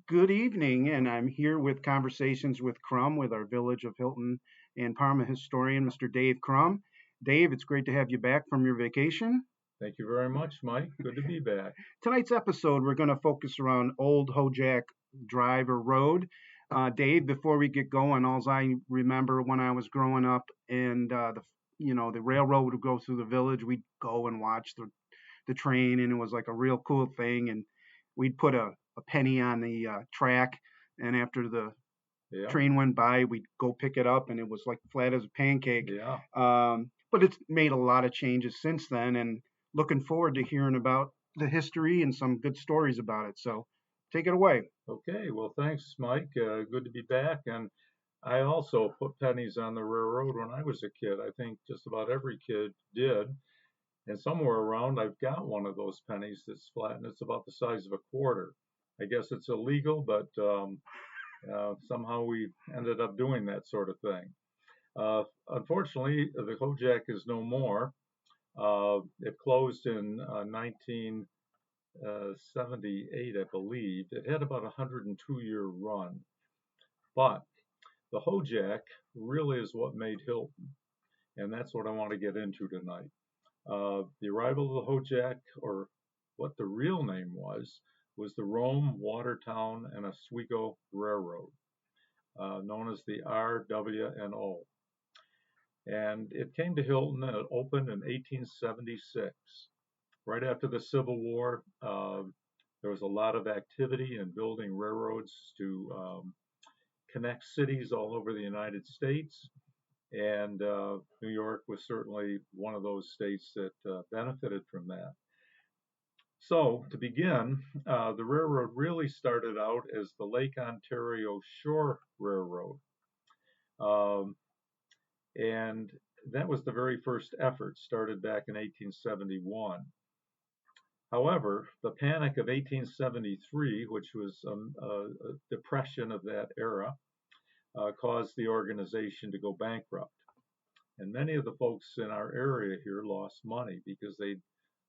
Good evening, and I'm here with Conversations with Crumb with our Village of Hilton and Parma historian, Mr. Dave Crumb. Dave, it's great to have you back from your vacation. Thank you very much, Mike. Good to be back. Tonight's episode, we're going to focus around Old Hojack Drive or Road. Dave, before we get going, all I remember when I was growing up and the railroad would go through the village, we'd go and watch the train, and it was like a real cool thing. And we'd put a penny on the track, and after the Yeah, train went by, we'd go pick it up, and it was like flat as a pancake. yeah. But it's made a lot of changes since then, and looking forward to hearing about the history and some good stories about it. So take it away. Okay, well, thanks, Mike. Good to be back. And I also put pennies on the railroad when I was a kid. I think just about every kid did. And somewhere around, I've got one of those pennies that's flat, and it's about the size of a quarter. I guess it's illegal, but somehow we ended up doing that sort of thing. Unfortunately, the Kojak is no more. It closed in 1978, I believe. It had about a 102-year run. But the Hojack really is what made Hilton, and that's what I want to get into tonight. The arrival of the Hojack, or what the real name was the Rome, Watertown, and Oswego Railroad, known as the RW&O. And it came to Hilton and it opened in 1876. Right after the Civil War, there was a lot of activity in building railroads to connect cities all over the United States. And New York was certainly one of those states that benefited from that. So, to begin, the railroad really started out as the Lake Ontario Shore Railroad. Um, and that was the very first effort, started back in 1871. However, the Panic of 1873, which was a depression of that era, caused the organization to go bankrupt. And many of the folks in our area here lost money because they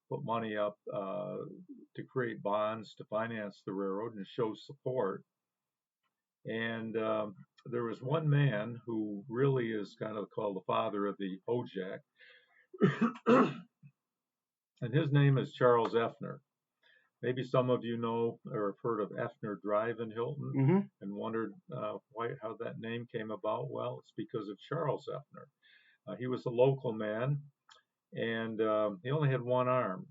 put money up to create bonds to finance the railroad and show support. And there was one man who really is kind of called the father of the Hojack, and his name is Charles Effner. Maybe some of you know or have heard of Effner Drive in Hilton Mm-hmm. and wondered how that name came about. Well, it's because of Charles Effner. He was a local man, and he only had one arm.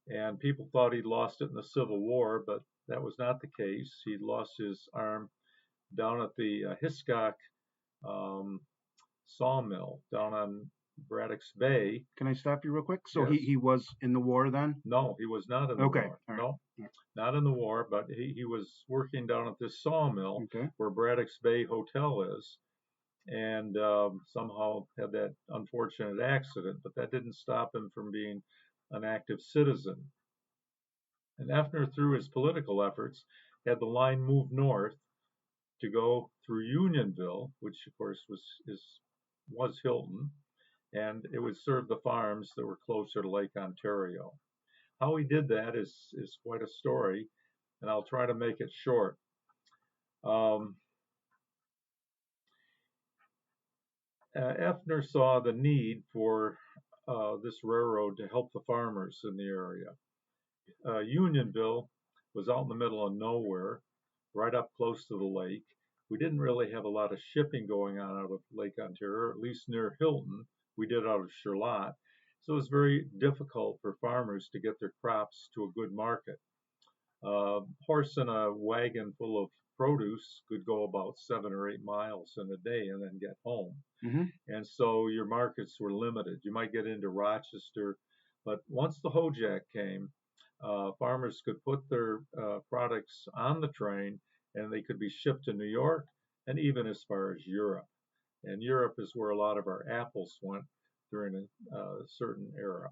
And people thought he'd lost it in the Civil War, but that was not the case. He lost his arm down at the Hiscock um, sawmill down on Braddock's Bay. Can I stop you real quick? So Yes. he was in the war then? No, he was not in the Okay. war. All right. No, not in the war, but he was working down at this sawmill Okay. where Braddock's Bay Hotel is, and somehow had that unfortunate accident, but that didn't stop him from being an active citizen. And Effner, through his political efforts, had the line moved north to go through Unionville, which of course was Hilton, and it would serve the farms that were closer to Lake Ontario. How he did that is quite a story, and I'll try to make it short. Um, Effner saw the need for this railroad to help the farmers in the area. Unionville was out in the middle of nowhere, right up close to the lake. We didn't really have a lot of shipping going on out of Lake Ontario, at least near Hilton. We did out of Charlotte. So it was very difficult for farmers to get their crops to a good market. A horse and a wagon full of produce could go about 7 or 8 miles in a day and then get home. Mm-hmm. And so your markets were limited. You might get into Rochester, but once the Hojack came, farmers could put their products on the train and they could be shipped to New York and even as far as Europe. And Europe is where a lot of our apples went during a certain era.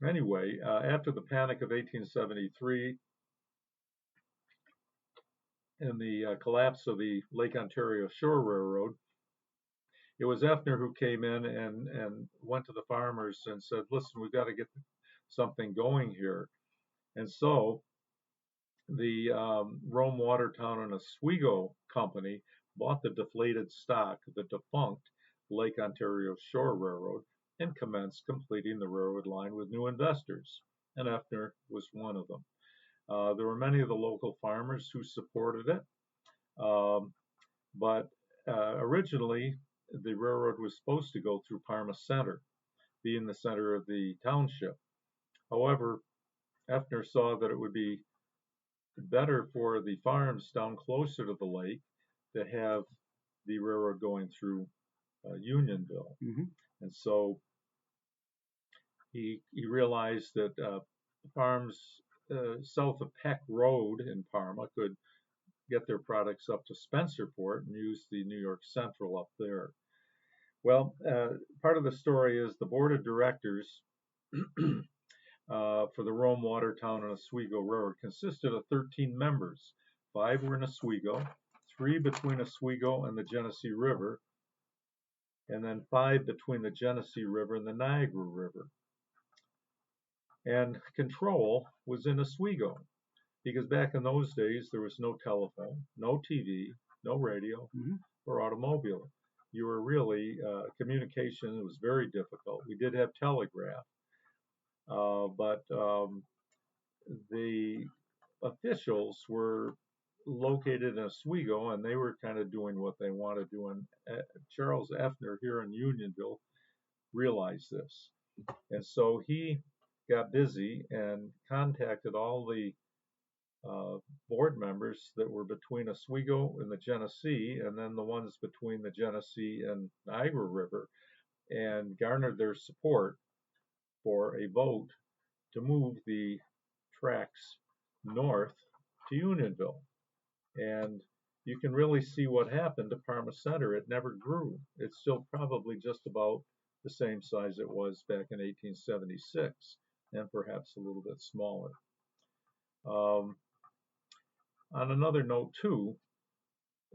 Anyway, after the Panic of 1873 and the collapse of the Lake Ontario Shore Railroad, it was Effner who came in and went to the farmers and said, listen, we've got to get something going here. And so the Rome, Watertown, and Oswego Company bought the deflated stock of the defunct Lake Ontario Shore Railroad and commenced completing the railroad line with new investors, and Effner was one of them. There were many of the local farmers who supported it, um, but originally the railroad was supposed to go through Parma Center, being the center of the township. However, Effner saw that it would be better for the farms down closer to the lake to have the railroad going through Unionville. Mm-hmm. And so he realized that farms south of Peck Road in Parma could get their products up to Spencerport and use the New York Central up there. Well, part of the story is the board of directors for the Rome, Watertown, and Oswego Railroad consisted of 13 members. 5 were in Oswego, 3 between Oswego and the Genesee River, and then 5 between the Genesee River and the Niagara River. And control was in Oswego, because back in those days there was no telephone, no TV, no radio, Mm-hmm. or automobile. You were really, communication was very difficult. We did have telegraph, but the officials were located in Oswego, and they were kind of doing what they wanted to do. And Charles Effner here in Unionville realized this, and so he got busy and contacted all the board members that were between Oswego and the Genesee, and then the ones between the Genesee and Niagara River, and garnered their support for a vote to move the tracks north to Unionville. And you can really see what happened to Parma Center. It never grew. It's still probably just about the same size it was back in 1876, and perhaps a little bit smaller. On another note, too,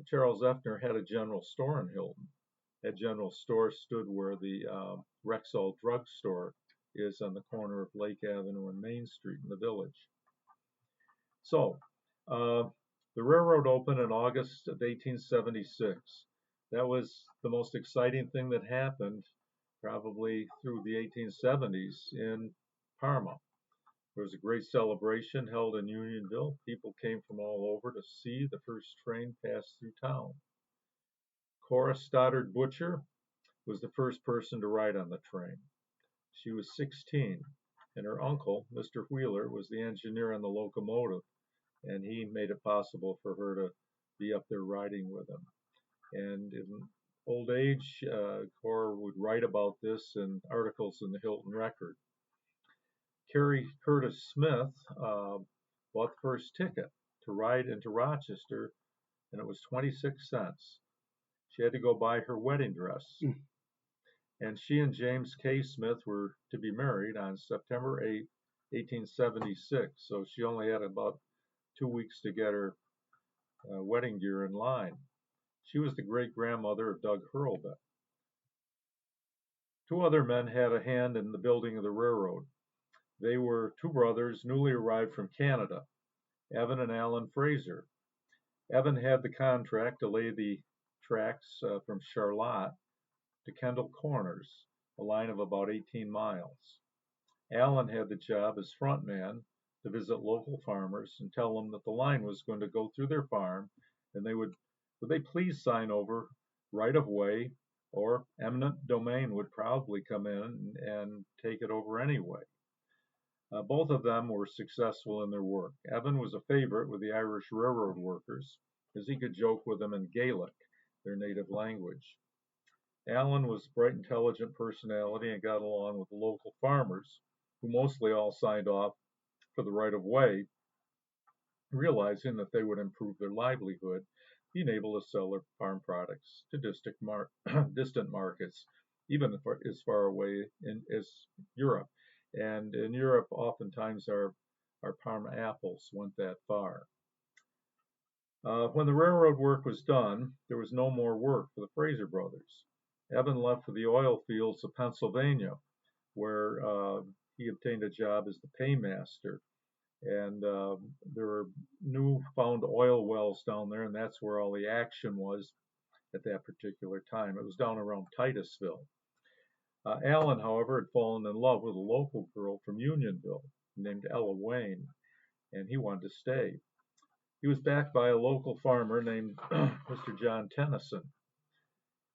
Charles Effner had a general store in Hilton. That general store stood where the Rexall Drug Store is on the corner of Lake Avenue and Main Street in the village. So, the railroad opened in August of 1876. That was the most exciting thing that happened probably through the 1870s in Parma. There was a great celebration held in Unionville. People came from all over to see the first train pass through town. Cora Stoddard Butcher was the first person to ride on the train. She was 16, and her uncle, Mr. Wheeler, was the engineer on the locomotive, and he made it possible for her to be up there riding with him. And in old age, Cora would write about this in articles in the Hilton Record. Carrie Curtis Smith bought the first ticket to ride into Rochester, and it was 26 cents. She had to go buy her wedding dress. And she and James K. Smith were to be married on September 8, 1876. So she only had about 2 weeks to get her wedding gear in line. She was the great-grandmother of Doug Hurlbut. 2 other men had a hand in the building of the railroad. They were 2 brothers newly arrived from Canada, Evan and Alan Fraser. Evan had the contract to lay the tracks from Charlotte to Kendall Corners, a line of about 18 miles. Alan had the job as front man to visit local farmers and tell them that the line was going to go through their farm, and would they please sign over right of way, or eminent domain would probably come in and take it over anyway. Both of them were successful in their work. Evan was a favorite with the Irish railroad workers, as he could joke with them in Gaelic, their native language. Alan was a bright, intelligent personality and got along with the local farmers, who mostly all signed off for the right of way, realizing that they would improve their livelihood, being able to sell their farm products to distant markets, even as far away as Europe. And in Europe, oftentimes our Parma apples went that far. When the railroad work was done, there was no more work for the Fraser brothers. Evan left for the oil fields of Pennsylvania, where he obtained a job as the paymaster. And there were newfound oil wells down there, and that's where all the action was at that particular time. It was down around Titusville. Allen, however, had fallen in love with a local girl from Unionville named Ella Wayne, and he wanted to stay. He was backed by a local farmer named Mr. John Tennyson.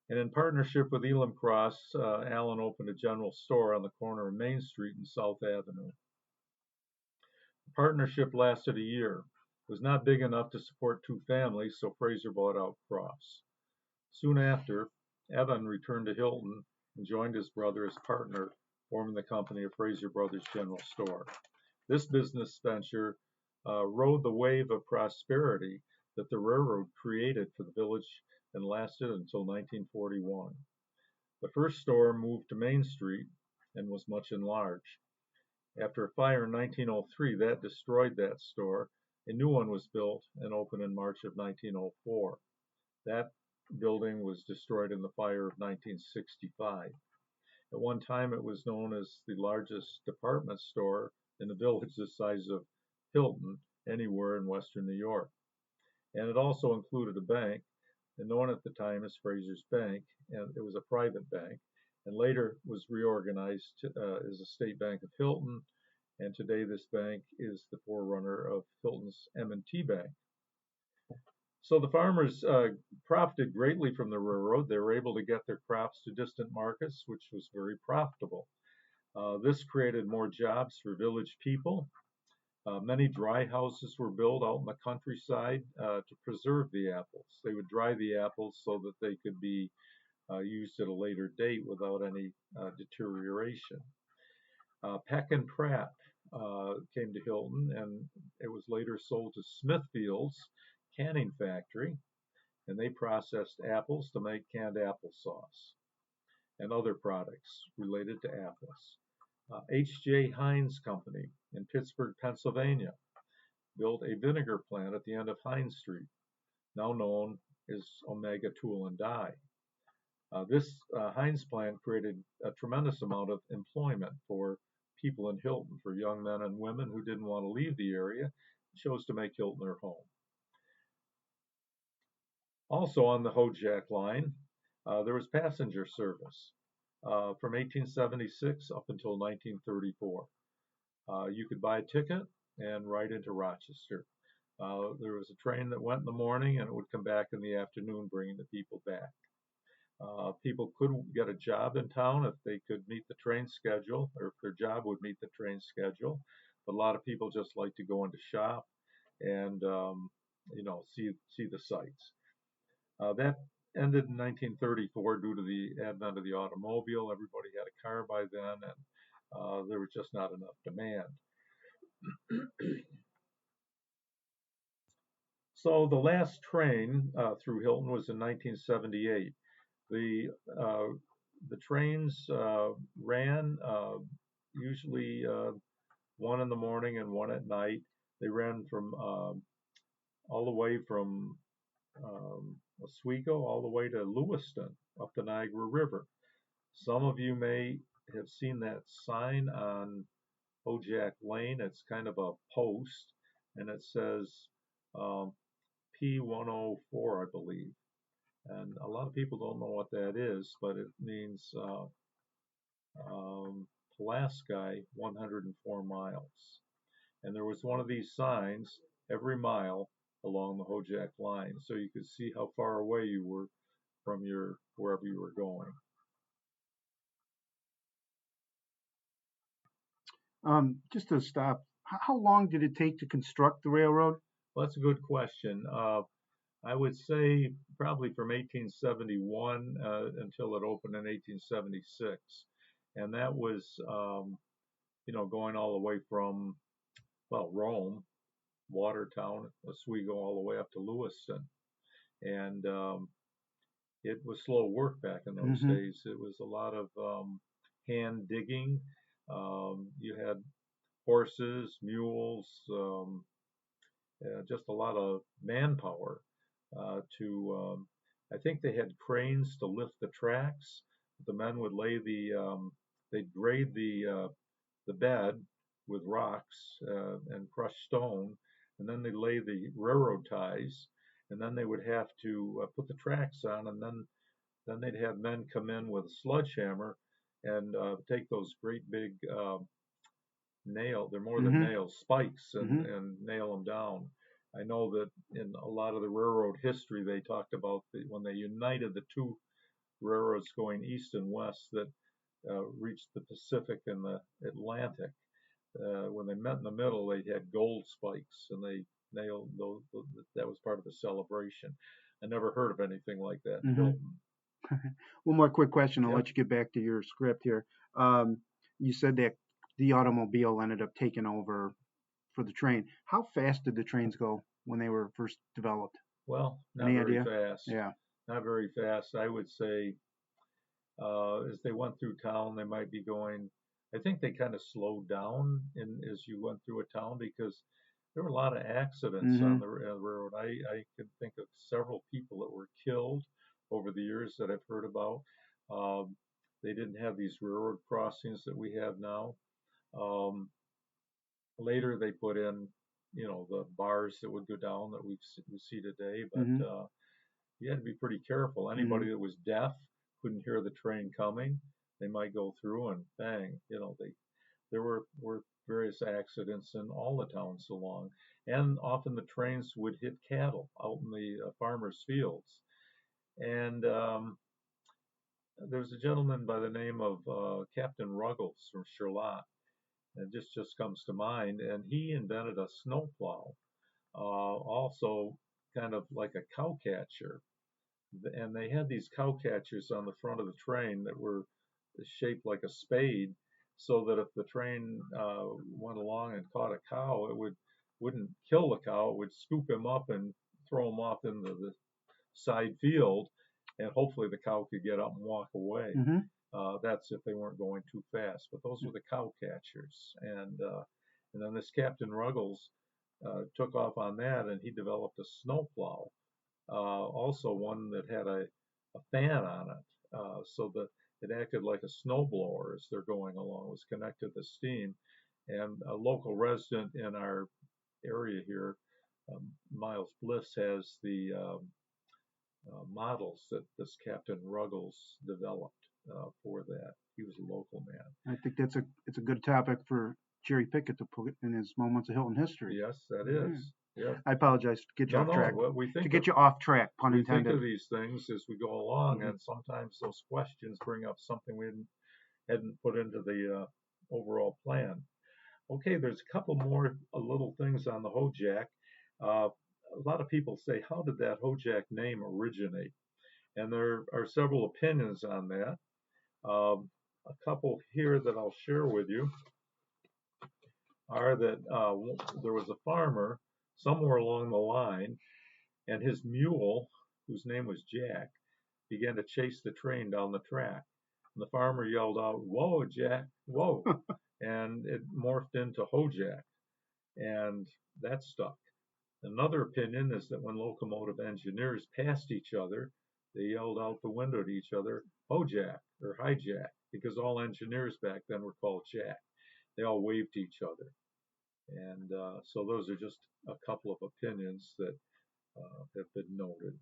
And in partnership with Elam Cross, Allen opened a general store on the corner of Main Street and South Avenue. The partnership lasted a year. It was not big enough to support two families, so Fraser bought out Cross. Soon after, Evan returned to Hilton and joined his brother as partner, forming the company of Fraser Brothers General Store. This business venture rode the wave of prosperity that the railroad created for the village and lasted until 1941. The first store moved to Main Street and was much enlarged. After a fire in 1903 that destroyed that store, a new one was built and opened in March of 1904. That building was destroyed in the fire of 1965. At one time, it was known as the largest department store in the village the size of Hilton anywhere in Western New York. And it also included a bank, and known at the time as Fraser's Bank, and it was a private bank, and later was reorganized as a State Bank of Hilton, and today this bank is the forerunner of Hilton's M&T Bank. So the farmers profited greatly from the railroad. They were able to get their crops to distant markets, which was very profitable. This created more jobs for village people. Many dry houses were built out in the countryside to preserve the apples. They would dry the apples so that they could be used at a later date without any deterioration. Peck and Pratt came to Hilton, and it was later sold to Smithfield's canning factory, and they processed apples to make canned applesauce and other products related to apples. H.J. Heinz Company in Pittsburgh, Pennsylvania, built a vinegar plant at the end of Heinz Street, now known as Omega Tool and Die. This Heinz plant created a tremendous amount of employment for people in Hilton, for young men and women who didn't want to leave the area, chose to make Hilton their home. Also on the Hojack line, there was passenger service from 1876 up until 1934. You could buy a ticket and ride into Rochester. There was a train that went in the morning and it would come back in the afternoon, bringing the people back. People could get a job in town if they could meet the train schedule, or if their job would meet the train schedule. But a lot of people just like to go into shop and see the sights. That ended in 1934 due to the advent of the automobile. Everybody had a car by then, and there was just not enough demand. So the last train through Hilton was in 1978. The trains ran usually one in the morning and one at night. They ran from all the way from Oswego all the way to Lewiston up the Niagara River. Some of you may have seen that sign on Hojack Lane. It's kind of a post, and it says P104, I believe. And a lot of people don't know what that is, but it means Pulaski 104 miles. And there was one of these signs every mile along the Hojack line, so you could see how far away you were from wherever you were going. Just to stop, how long did it take to construct the railroad? Well, that's a good question. I would say probably from 1871 until it opened in 1876, and that was going all the way from Rome, Watertown, Oswego, all the way up to Lewiston, and it was slow work back in those days. It was a lot of hand digging. You had horses, mules, just a lot of manpower I think they had cranes to lift the tracks. The men would they'd grade the bed with rocks and crushed stone, and then they lay the railroad ties, and then they would have to put the tracks on, and then they'd have men come in with a sledgehammer and take those great big they're more than Mm-hmm. nails, spikes, Mm-hmm. and nail them down. I know that in a lot of the railroad history, they talked about when they united the two railroads going east and west that reached the Pacific and the Atlantic. When they met in the middle, they had gold spikes, and they nailed those. That was part of the celebration. I never heard of anything like that in Mm-hmm. Hilton. One more quick question. I'll Yeah. let you get back to your script here. Um, you said that the automobile ended up taking over for the train. How fast did the trains go when they were first developed? Well, not Any very idea? fast. Yeah. Not very fast. I would say as they went through town, they might be going. I think they kind of slowed down as you went through a town because there were a lot of accidents Mm-hmm. on the railroad. I can think of several people that were killed over the years that I've heard about. Um, they didn't have these railroad crossings that we have now. Um, Later, they put in, the bars that would go down that we see today, but Mm-hmm. you had to be pretty careful. Mm-hmm. Anybody that was deaf couldn't hear the train coming. They might go through and bang, there were various accidents in all the towns along, and often the trains would hit cattle out in the farmers' fields. And there's a gentleman by the name of Captain Ruggles from Charlotte, and just comes to mind, and he invented a snowplow, also kind of like a cow catcher, and they had these cow catchers on the front of the train that were shaped like a spade, so that if the train went along and caught a cow, wouldn't kill the cow. It would scoop him up and throw him off into the side field, and hopefully the cow could get up and walk away. Mm-hmm. That's if they weren't going too fast. But those were the cow catchers, and then this Captain Ruggles took off on that, and he developed a snowplow, also one that had a fan on it, so that it acted like a snowblower as they're going along. It was connected to steam, and a local resident in our area here, Miles Bliss, has the models that this Captain Ruggles developed for that. He was a local man. I think it's a good topic for Jerry Pickett to put in his moments of Hilton history. Yes, that Yeah. is. Yeah. I apologize to get you No, off no. track. What To get you off track, pun we think intended. of these things as we go along, Mm-hmm. and sometimes those questions bring up something we hadn't put into the overall plan. Okay, there's a couple more little things on the Hojack. A lot of people say, how did that Hojack name originate? And there are several opinions on that. A couple here that I'll share with you are that there was a farmer somewhere along the line, and his mule, whose name was Jack, began to chase the train down the track. And the farmer yelled out, "Whoa, Jack, whoa!" And it morphed into Hojack, and that stuck. Another opinion is that when locomotive engineers passed each other, they yelled out the window to each other, "Hojack" or "Hijack," because all engineers back then were called Jack. They all waved to each other. And so those are just a couple of opinions that have been noted.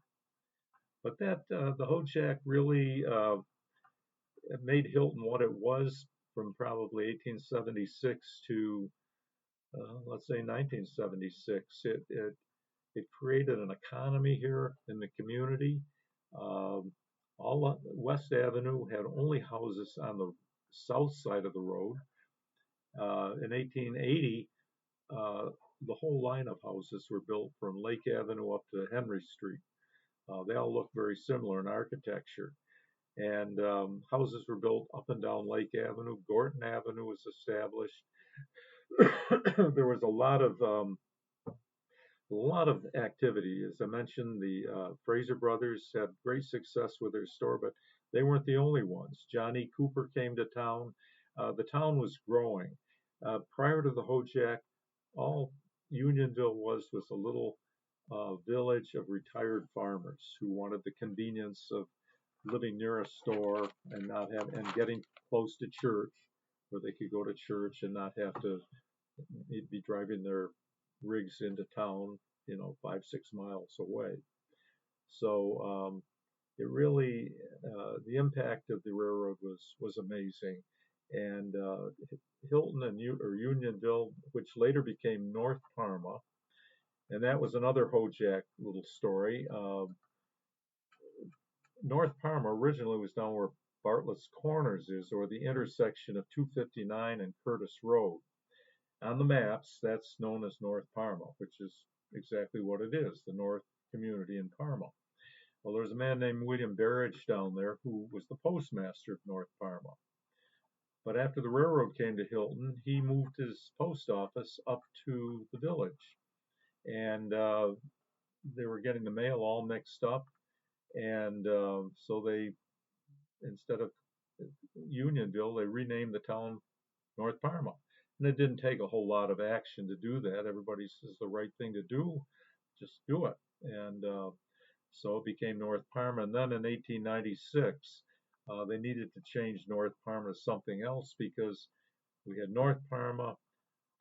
But the Hojack really made Hilton what it was from probably 1876 to let's say 1976. It created an economy here in the community. Um, all West Avenue had only houses on the south side of the road. In 1880, the whole line of houses were built from Lake Avenue up to Henry Street. They all look very similar in architecture. And houses were built up and down Lake Avenue. Gorton Avenue was established. There was a lot of activity. As I mentioned, the Fraser brothers had great success with their store, but they weren't the only ones. Johnny Cooper came to town. The town was growing. Prior to the Hojack, all Unionville was a little village of retired farmers who wanted the convenience of living near a store and not have and getting close to church, where they could go to church and not have to be driving their rigs into town, 5, 6 miles away. So it really, the impact of the railroad was amazing. And Hilton or Unionville, which later became North Parma, and that was another Hojack little story. North Parma originally was down where Bartlett's Corners is, or the intersection of 259 and Curtis Road. On the maps, that's known as North Parma, which is exactly what it is, the North community in Parma. Well, there's a man named William Barrage down there who was the postmaster of North Parma. But after the railroad came to Hilton, he moved his post office up to the village. And they were getting the mail all mixed up. And so they, instead of Unionville, they renamed the town North Parma. And it didn't take a whole lot of action to do that. Everybody says the right thing to do, just do it. And so it became North Parma. And then in 1896, they needed to change North Parma to something else because we had North Parma,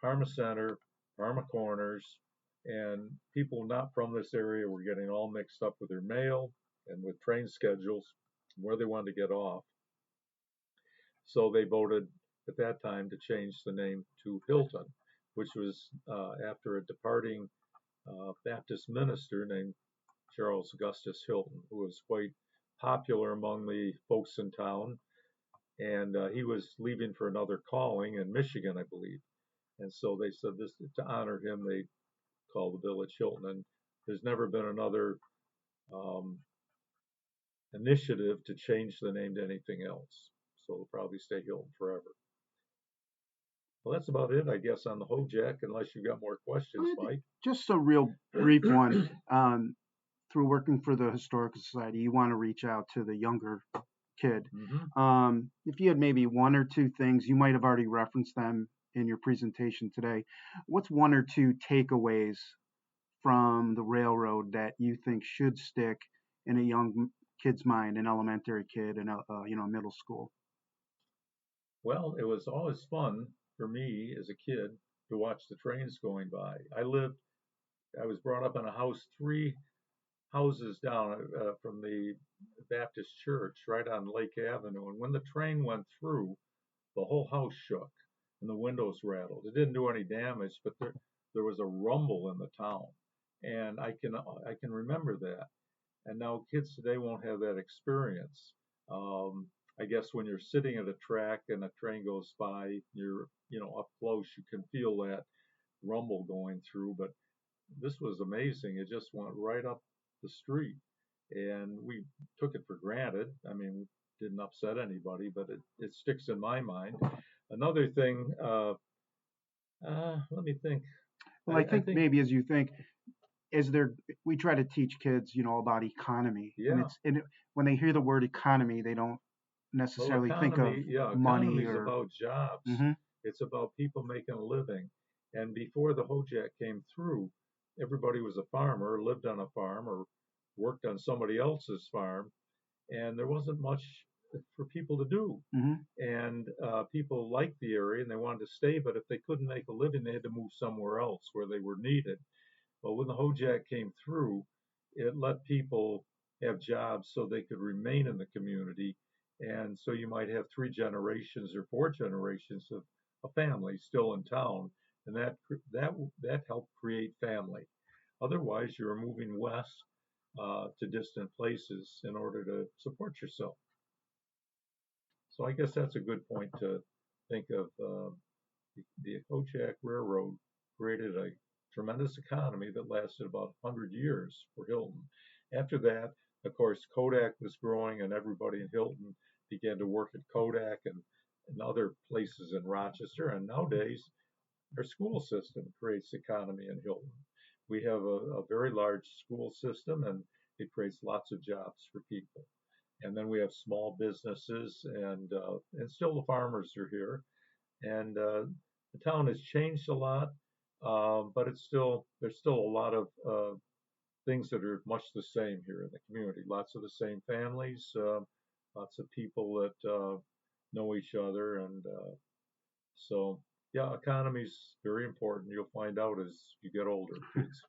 Parma Center, Parma Corners, and people not from this area were getting all mixed up with their mail and with train schedules, where they wanted to get off. So they voted at that time to change the name to Hilton, which was after a departing Baptist minister named Charles Augustus Hilton, who was quite popular among the folks in town. And he was leaving for another calling in Michigan, I believe. And so they said this to honor him, they called the village Hilton. And there's never been another um, initiative to change the name to anything else. So it'll probably stay Hilton forever. Well, that's about it, I guess, on the Hojack, unless you've got more questions, Mike. Just a real brief one. Through working for the Historical Society, you want to reach out to the younger kid. If you had maybe one or two things, you might have already referenced them in your presentation today. What's one or two takeaways from the railroad that you think should stick in a young kid's mind, an elementary kid, and a middle school? Well, it was always fun for me as a kid to watch the trains going by. I was brought up in a house 3 houses down from the Baptist church right on Lake Avenue. And when the train went through, the whole house shook and the windows rattled. It didn't do any damage, but there was a rumble in the town. And I can remember that. And now kids today won't have that experience. I guess when you're sitting at a track and a train goes by, you're up close, you can feel that rumble going through. But this was amazing. It just went right up the street, and we took it for granted. I mean, didn't upset anybody, but it sticks in my mind. Another thing, let me think. Well, I think maybe as you think, we try to teach kids, about economy, and Yeah, when they hear the word economy, they don't well, necessarily think of economy, yeah, economy money is or. about jobs. Mhm. It's about people making a living. And before the Hojack came through, everybody was a farmer, lived on a farm, or worked on somebody else's farm, and there wasn't much for people to do. Mhm. And people liked the area and they wanted to stay, but if they couldn't make a living, they had to move somewhere else where they were needed. But when the Hojack came through, it let people have jobs so they could remain in the community. And so you might have 3 generations or 4 generations of a family still in town, and that helped create family. Otherwise, you're moving west to distant places in order to support yourself. So I guess that's a good point to think of. The Hojack Railroad created a tremendous economy that lasted about 100 years for Hilton. After that, of course, Kodak was growing, and everybody in Hilton began to work at Kodak and other places in Rochester. And nowadays, our school system creates economy in Hilton. We have a very large school system, and it creates lots of jobs for people. And then we have small businesses, and still the farmers are here. And the town has changed a lot, but there's still a lot of things that are much the same here in the community. Lots of the same families, lots of people that know each other, and so Yeah, economy's very important. You'll find out as you get older, kids.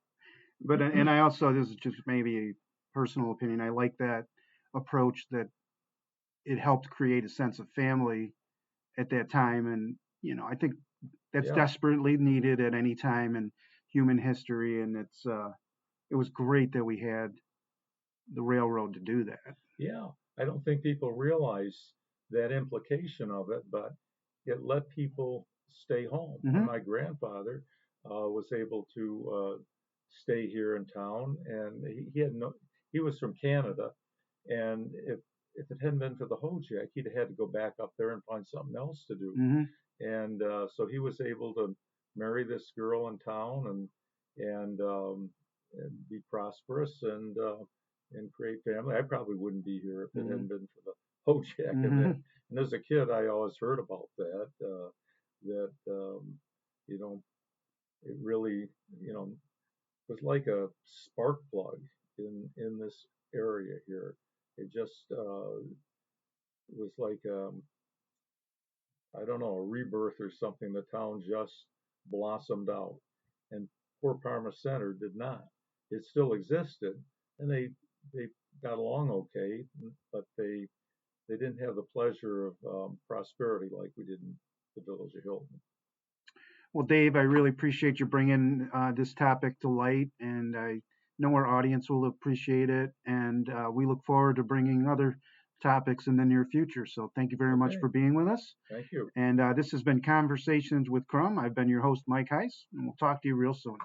But and I also, this is just maybe a personal opinion. I like that approach that it helped create a sense of family at that time, and I think that's Yeah, desperately needed at any time in human history, and it was great that we had the railroad to do that. yeah. I don't think people realize that implication of it, but it let people stay home. Hmm. My grandfather was able to stay here in town, and he had no. He was from Canada, and if it hadn't been for the Hojack, he'd have had to go back up there and find something else to do. Hmm. And so he was able to marry this girl in town and be prosperous and create family. I probably wouldn't be here if it Hmm. hadn't been for the Hojack and that. Hmm. And as a kid, I always heard about that. That you know, it really was like a spark plug in this area here. It just was like I don't know, a rebirth or something. The town just blossomed out, and poor Parma Center did not. It still existed, and they got along okay, but they didn't have the pleasure of prosperity like we did in the village of Hilton. Well, Dave, I really appreciate you bringing this topic to light, and I know our audience will appreciate it. And we look forward to bringing other topics in the near future. So, thank you very much Okay, for being with us. thank you. And this has been Conversations with Crumb. I've been your host, Mike Heise, and we'll talk to you real soon.